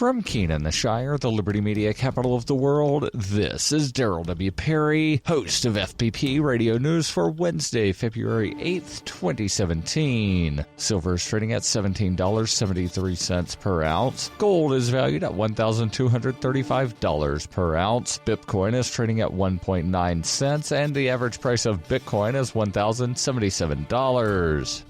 From Keene in the Shire, the Liberty Media capital of the world, this is Daryl W. Perry, host of FPP Radio News for Wednesday, February 8th, 2017. Silver is trading at $17.73 per ounce. Gold is valued at $1,235 per ounce. Bitcoin is trading at 1.9 cents, and the average price of Bitcoin is $1,077.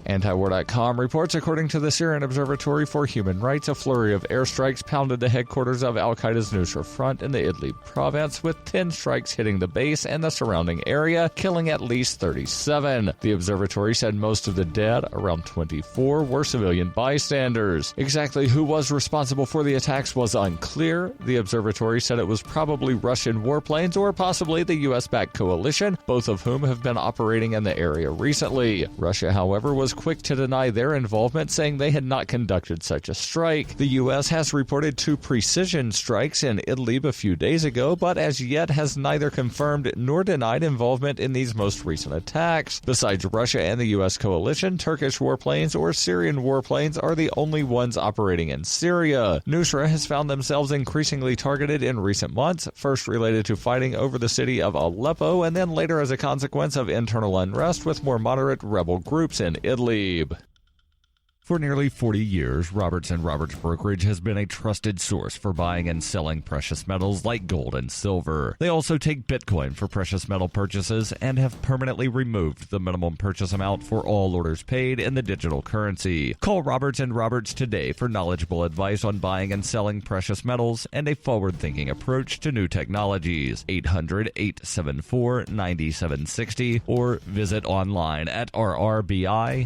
Antiwar.com reports, according to the Syrian Observatory for Human Rights, a flurry of airstrikes pounded the headquarters of al-Qaeda's Nusra Front in the Idlib province, with 10 strikes hitting the base and the surrounding area, killing at least 37. The observatory said most of the dead, around 24, were civilian bystanders. Exactly who was responsible for the attacks was unclear. The observatory said it was probably Russian warplanes or possibly the U.S.-backed coalition, both of whom have been operating in the area recently. Russia, however, was quick to deny their involvement, saying they had not conducted such a strike. The U.S. has reported 2 precision strikes in Idlib a few days ago, but as yet has neither confirmed nor denied involvement in these most recent attacks. Besides Russia and the U.S. coalition, Turkish warplanes or Syrian warplanes are the only ones operating in Syria. Nusra has found themselves increasingly targeted in recent months, first related to fighting over the city of Aleppo, and then later as a consequence of internal unrest with more moderate rebel groups in Idlib. For nearly 40 years, Roberts & Roberts Brokerage has been a trusted source for buying and selling precious metals like gold and silver. They also take Bitcoin for precious metal purchases and have permanently removed the minimum purchase amount for all orders paid in the digital currency. Call Roberts & Roberts today for knowledgeable advice on buying and selling precious metals and a forward-thinking approach to new technologies. 800-874-9760 or visit online at rrbi.co.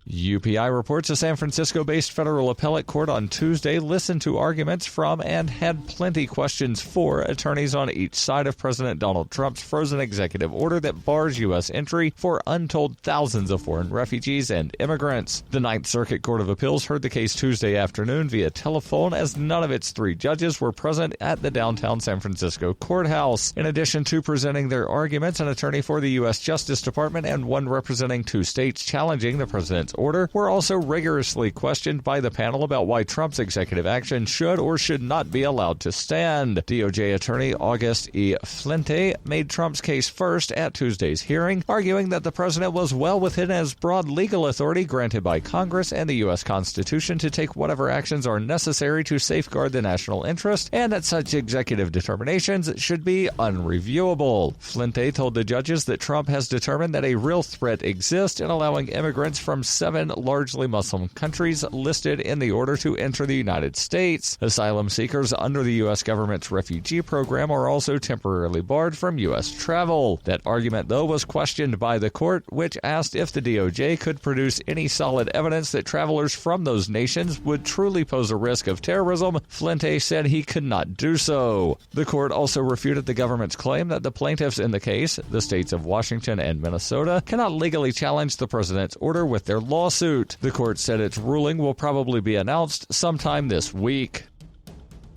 UPI reports a San Francisco-based federal appellate court on Tuesday listened to arguments from and had plenty questions for attorneys on each side of President Donald Trump's frozen executive order that bars U.S. entry for untold thousands of foreign refugees and immigrants. The Ninth Circuit Court of Appeals heard the case Tuesday afternoon via telephone, as none of its 3 judges were present at the downtown San Francisco courthouse. In addition to presenting their arguments, an attorney for the U.S. Justice Department and one representing 2 states challenging the president's order were also rigorously questioned by the panel about why Trump's executive action should or should not be allowed to stand. DOJ attorney August E. Flinte made Trump's case first at Tuesday's hearing, arguing that the president was well within his broad legal authority granted by Congress and the U.S. Constitution to take whatever actions are necessary to safeguard the national interest, and that such executive determinations should be unreviewable. Flinte told the judges that Trump has determined that a real threat exists in allowing immigrants from 7 largely Muslim countries listed in the order to enter the United States. Asylum seekers under the U.S. government's refugee program are also temporarily barred from U.S. travel. That argument, though, was questioned by the court, which asked if the DOJ could produce any solid evidence that travelers from those nations would truly pose a risk of terrorism. Flinte said he could not do so. The court also refuted the government's claim that the plaintiffs in the case, the states of Washington and Minnesota, cannot legally challenge the president's order with their lawsuit. The court said its ruling will probably be announced sometime this week.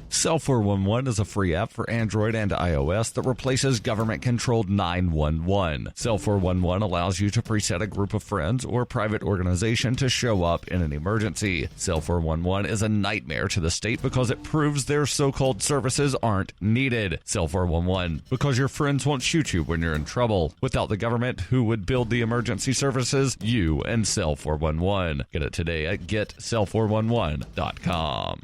Cell 411 is a free app for Android and iOS that replaces government-controlled 911. Cell 411 allows you to preset a group of friends or private organization to show up in an emergency. Cell 411 is a nightmare to the state because it proves their so-called services aren't needed. Cell 411, because your friends won't shoot you when you're in trouble. Without the government, who would build the emergency services? You and Cell 411. Get it today at getcell411.com.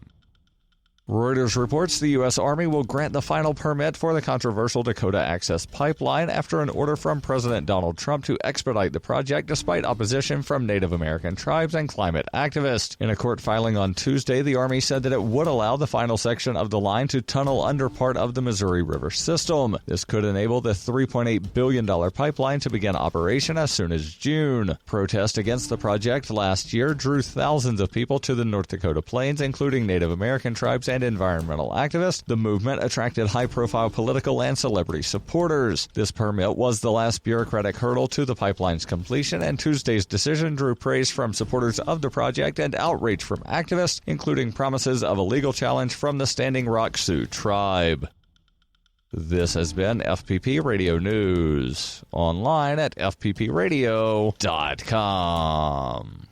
Reuters reports the U.S. Army will grant the final permit for the controversial Dakota Access Pipeline after an order from President Donald Trump to expedite the project despite opposition from Native American tribes and climate activists. In a court filing on Tuesday, the Army said that it would allow the final section of the line to tunnel under part of the Missouri River system. This could enable the $3.8 billion pipeline to begin operation as soon as June. Protest against the project last year drew thousands of people to the North Dakota plains, including Native American tribes and environmental activists. The movement attracted high-profile political and celebrity supporters. This permit was the last bureaucratic hurdle to the pipeline's completion, and Tuesday's decision drew praise from supporters of the project and outrage from activists, including promises of a legal challenge from the Standing Rock Sioux tribe. This has been FPP Radio News, online at fppradio.com.